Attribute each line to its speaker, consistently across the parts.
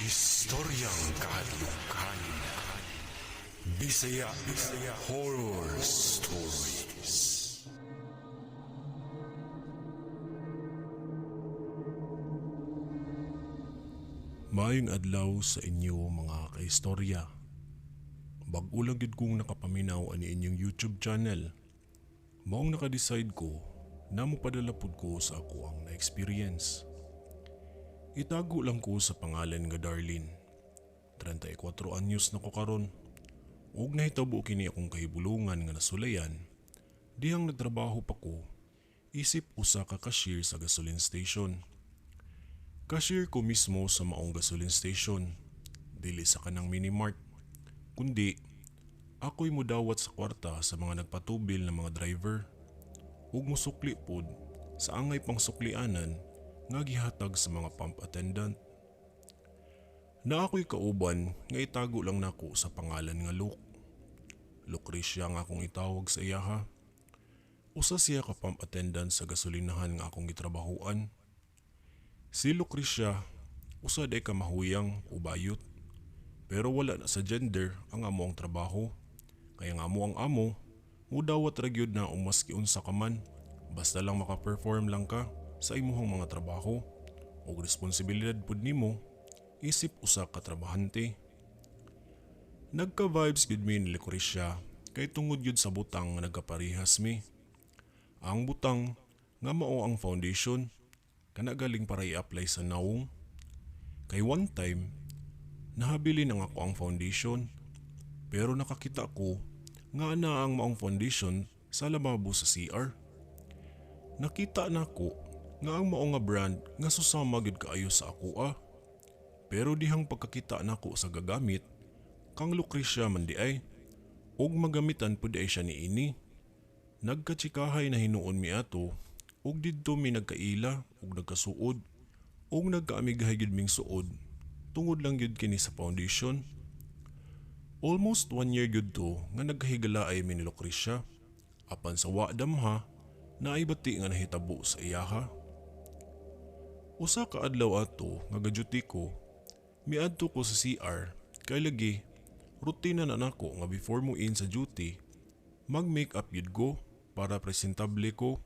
Speaker 1: Istoryang kahadlukan. Bisaya Horror Stories. Maayong adlaw sa inyo mga kaistorya. Bag-o lang gid kong nakapaminaw ani inyong YouTube channel. Maong nakadecide ko na mopadala pud ko sa ako ang na-experience. Itago lang ko sa pangalan nga Darlene. 34 anyos na ko karon. Ug nahitabo kini akong kahibulungan nga nasulayan. Dihang nagtrabaho pa ko, isip usa ka cashier sa gasoline station. Cashier ko mismo sa maong gasoline station, dili sa kanang minimart, kundi ako'y mudawat sa kwarta sa mga nagpatubil na mga driver ug musukli pod sa angay pang suklianan nga gihatag sa mga pump attendant. Na ako'y kauban nga itago lang nako sa pangalan nga Luke. Lucrecia nga akong itawag sa iyaha. Usa siya ka pump attendant sa gasolinahan nga akong gitrabahuan. Si Lucrecia, usa day ka mahuyang o bayot. Pero wala na sa gender ang amo ang trabaho. Kaya nga amo ang amo, mudawat ra gyud na maski unsa ka man, basta lang maka-perform lang ka sa imuhang mga trabaho o responsibilidad pud nimo isip usa ka trabahante. Nagka-vibes gud mi ni Lucrecia kay tungod gyud sa butang nga nagkaparehas mi. Ang butang nga mao ang foundation kana galing para i-apply sa nawong. Kay one time nahabili nang ako ang foundation pero nakakita ko nga ana ang maong foundation sa lababo sa CR. Nakita nako nga ang mao nga brand nga susama gid kaayo sa ako. Pero dihang pagkakita nako sa gagamit kang Lucrecia man di ay ug magamitan pud ay siya niini. Nagkatsikahay na hinuon mi ato ug didto mi nagkaila ug nagkasuod ug nagkaamighay gid ming suod tungod lang gyud kini sa foundation. Almost 1 year gyud to nga nagkahigalaay mi ni Lucrecia. Apan sa wa damha naay bati nga nahitabo sa iyaha. Usa ka adlaw ato nga gaduty ko, miadto ko sa CR kay lagi rutina na nako nga before mo in sa duty, mag-makeup gyud ko para presentable ko.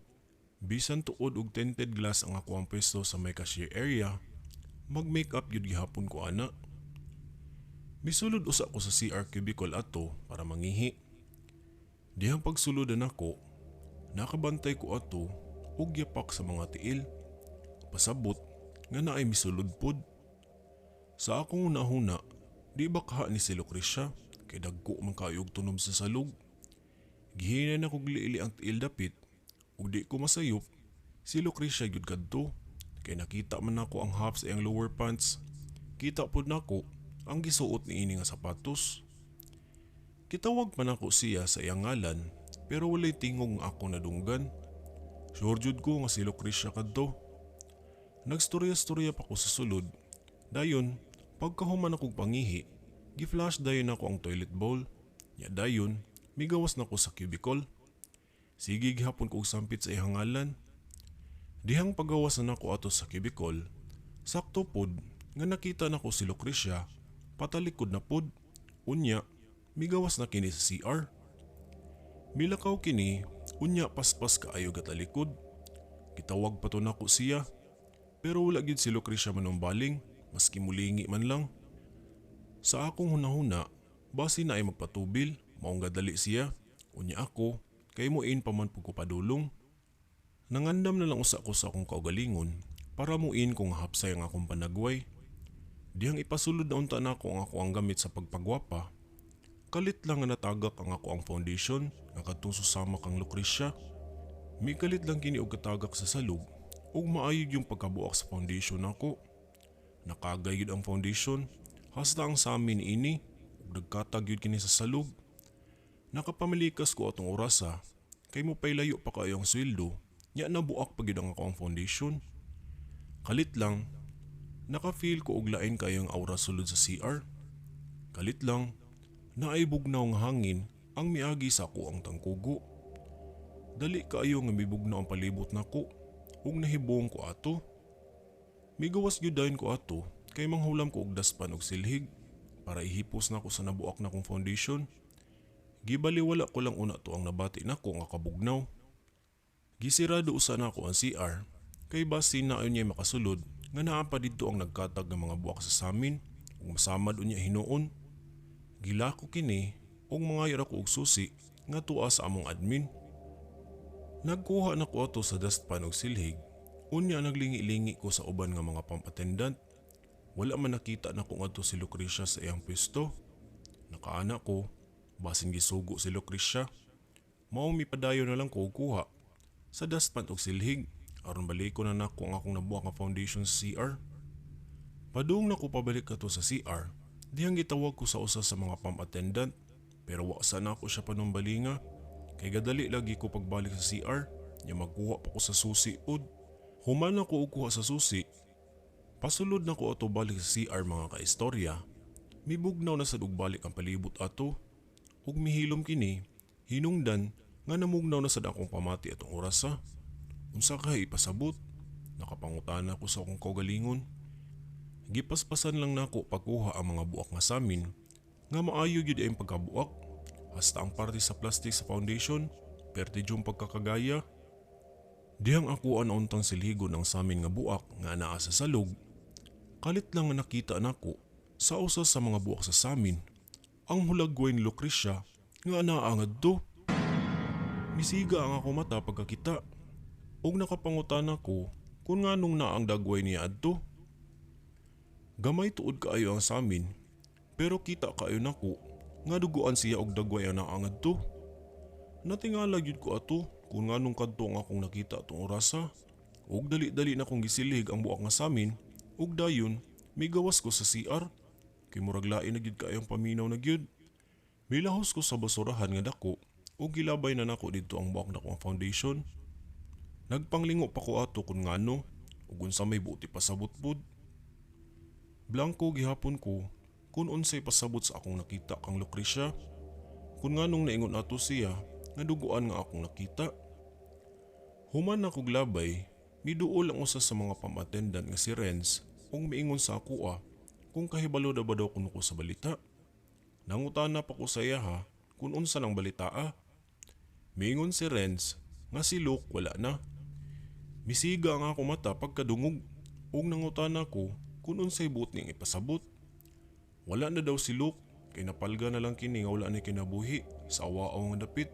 Speaker 1: Bisan tuod og tinted glass ang ako ang pwesto sa may cashier area, mag-makeup gyud gihapon ko ana. Misulod usa ko sa CR cubicle ato para mangihi. Dihang pagsuludan ako, nakabantay ko ato ug yapak sa mga tiil. Pasabot nga naay misulod pod. Sa akong una-huna, di ba kaha ni si Lucrecia kay dagko man kayo og tunom sa salog. Gihinan ako gliili ang tiil dapit ug di ko masayop si Lucrecia gyud kadto kay nakita man nako ang half sa iyang lower pants. Kita pod nako ang gisuot niini nga sapatos. Kitawag man ako siya sa iyang ngalan pero walay tingog nga ako nadunggan. Sure jud ko nga si Lucrecia kadto. Nagstorya-storya pa ko sa sulod. Dayon, pagkahuman akong pangihi, gi-flash dayon ako ang toilet bowl. Ya dayon, migawas na ko sa cubicle. Sige gihapon ko og sampit sa iyang ngalan. Dihang pagawas na ako ato sa cubicle, sakto pod nga nakita nako si Lucrecia, patalikod na pod. Unya, migawas na kini sa CR. Milakaw kini, unya paspas kaayo gatalikod. Gitawag pa to nako siya. Pero wala gid si Lucrecia manumbaling, maski mulingi man lang. Sa akong hunahuna, basi na ay magpatubil, maong gadali siya. Unya ako, kay muin pa man ko padulong. Nangandam na lang usa ko sa akong kaugalingon para muin kung hapsay ang akong panagway. Dihang ipasulod na unta nako ang ako ang gamit sa pagpagwapa. Kalit lang nga natagak ang ako ang foundation nga kadtong susama kang Lucrecia. May kalit lang kini og katagak sa salog ug maayog yung pagkabuak sa foundation nako. Nakagay gyud ang foundation, hasta ang samin ini ug nagkatag gyud kini sa salog. Nakapamilikas ko atong orasa kay mo paylayo pa kayo ang sweldo, nya nabuak pa gyud ang ako ang foundation. Kalit lang, naka-feel ko og lain kayo ang aura sulod sa CR. Kalit lang, naay bugnaw nga hangin ang miagi sa ako ang tangkugo. Dali kaayo nga mibugnaw ang palibot nako ug nahibong ko ato. Migawas gyud dayon ko ato kay manghulam ko og daspan og silhig para ihipos na ko sa nabuak na kong foundation. Gibaliwala ko lang una to ang nabati nako nga kabugnaw. Gisirado usa na ako ang CR kay basin na ayon niya makasulod nga naa pa didto ang nagkatag ng mga buwak sa samin ug masamad unya hinuon. Gila ko kini ug mangayod ako og susi nga tuwa sa among admin. Nagkuha na ko ato sa dustpan og silhig. Unya naglingi-lingi ko sa uban nga mga pump attendant. Wala man nakita na ko ngadto si Lucrecia sa iyang pwesto. Nakaana ko, basin gisugo si Lucrecia. Mao mipadayon na lang ko og kuha sa dustpan og silhig aron balikon na nako ang akong nabuak nga foundation sa CR. Padung na ko pabalik ato sa CR. Dihang gitawag ko sa usa sa mga pump attendant pero wa sa na ako siya panumbalinga. Kay gadali lagi ko pagbalik sa CR, nya magkuha pa ko sa susi ud. Human ako og kuha sa susi. Pasulod na ko ato balik sa CR mga kaistorya. Mibugnaw na sad og balik ang palibot ato. Ug mihilom kini, hinungdan nga namugnaw na sad akong pamati atong orasa. Unsa kay ipasabot? Nakapangutana ko sa akong kaugalingon. Gipaspasan lang nako pagkuha ang mga buak nga samin nga maayo gyud ang pagkabuak. Hasta ang parte sa plastic sa foundation, perti jung pagkakagaya. Dihang ako untang silhigon ang samin nga buak nga naa sa salog. Kalit lang nga nakita nako sa usa sa mga buak sa samin ang hulagway ni Lucrecia nga naa ngadto. Misiga ang ako mata pagkakita ug nakapangutan ako kung nganong naa ang dagway niya adto. Gamay tuod kaayo ang samin pero kita kaayo nako nga duguan siya og dagway ang naangad to. Natingala gyud ko ato kung nganong kadto nga akong nakita atong orasa. Ug dali-dali na kong gisilig ang buak nga samin ug dayon migawas ko sa CR. Kay murag lain na gyud kaayong paminaw na gyud. Milahos ko sa basurahan nga dako ug gilabay na nako didto ang buak na kong foundation. Nagpanglingo pa ko ato kung ngano ug unsa may buti pasabot pud. Blanco gihapon ko kung unsay pasabot sa akong nakita kang Lucrecia. Kung nganong naingon ato siya nga duguan nga akong nakita. Human na kog labay, miduol ang usa sa mga pamattendant nga si Renz ug miingon sa ako kung kahibalo na ba daw kuno ko sa balita. Nangutana pa ko sa iya kung unsa nang balita Miingon si Renz nga si Luke wala na. Misiga ang ako mata pagkadungog ug nangutana ko kung unsay buot ning ipasabot. Wala na daw si Luke kay napalga na lang kini nga wala ni kinabuhi sa awaaw nga dapit.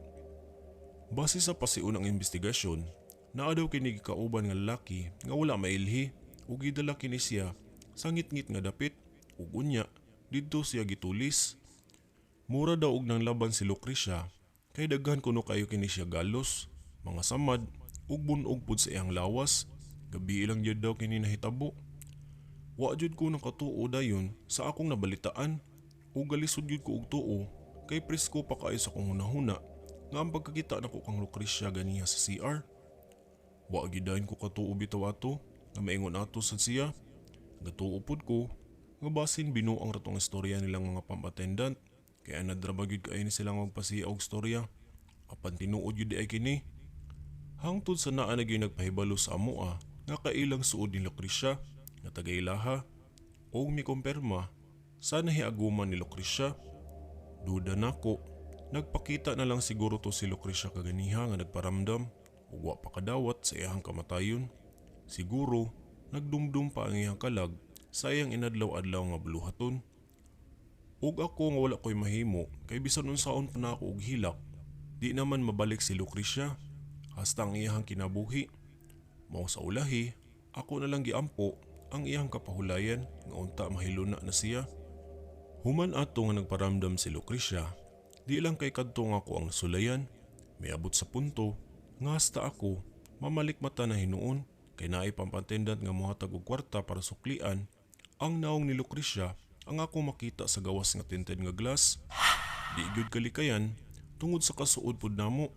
Speaker 1: Base sa pasiunang investigasyon, naa daw kini gikauban nga lalaki nga wala mailhi ug gidala kini siya sa ngit-ngit nga dapit ug unya didto siya gitulis. Mura daw og nang laban si Lucrecia kay daghan kuno kayo kini siya galos, mga samad ug bunog pud sa iyang lawas. Gabi ilang gyud daw kini nahitabo. Wa jud ko nakatuo dayon sa akong nabalitaan ug galisod jud ko og tuo kay presko pa kaayo sa akong hunahuna nga ang pagkakita nako kang Lucrecia ganiha sa CR. Wa gyud dayon ko katuo bitaw ato nga maingon ato sa siya. Gatuo pud ko nga basin binuang ratong istorya nilang mga pamattendant kay nadraba gyud kaayo ni silang magpasiya og istorya. Apan tinuod gyud ay kini. Hangtod sa naa na gyud nagpahibalo sa amo nga kailang suod ni Lucrecia nga tagailaha o mikumpirma sa nahiaguman ni Lucrecia. Duda nako, nagpakita na lang siguro to si Lucrecia kaganiha nga nagparamdam ug wa pa kadawat sa iyang kamatayon. Siguro nagdumdum pa ang iyang kalag sa iyang inadlaw-adlaw nga buluhaton. Ug ako nga wala ko'y mahimo kay bisan unsaon pa na ako og hilak, di naman mabalik si Lucrecia hasta ang iyang kinabuhi. Mao sa ulahi, ako na lang giampo ang iyang kapahulayan nga unta mahiluna na siya. Human ato nga nagparamdam si Lucrecia, di lang kay kadto nga ako ang nasulayan. May abot sa punto nga hasta ako mamalikmata na hinuon kay naay pamattendant nga mohatag og kwarta para suklian ang naong ni Lucrecia ang ako makita sa gawas nga tinted nga glass. Di gyud kalikayan tungod sa kasuod pud namo.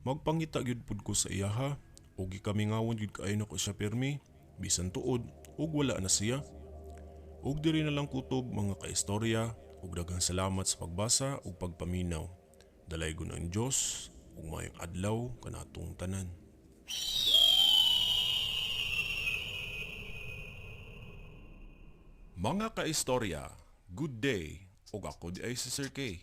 Speaker 1: Magpangita gyud pud ko sa iyaha ug gikamingawan gyud kaayo nako siya pirmi bisan tuod ug wala na siya. Ug diri na lang kutob mga kaistorya ug daghang salamat sa pagbasa ug pagpaminaw. Dalaygon ang Dios ug maayong adlaw kanatong tanan. Mga kaistorya, good day, ug ako di ay si Sir K.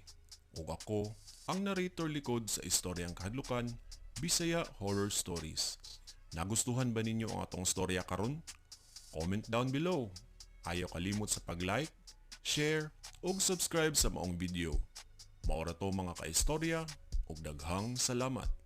Speaker 1: Ug ako ang narrator likod sa istoryang kahadlukan, Bisaya Horror Stories. Nagustuhan ba ninyo ang atong storya karon? Comment down below. Ayaw kalimot sa pag-like, share, ug subscribe sa maong video. Maura to mga kaistorya, ug daghang salamat.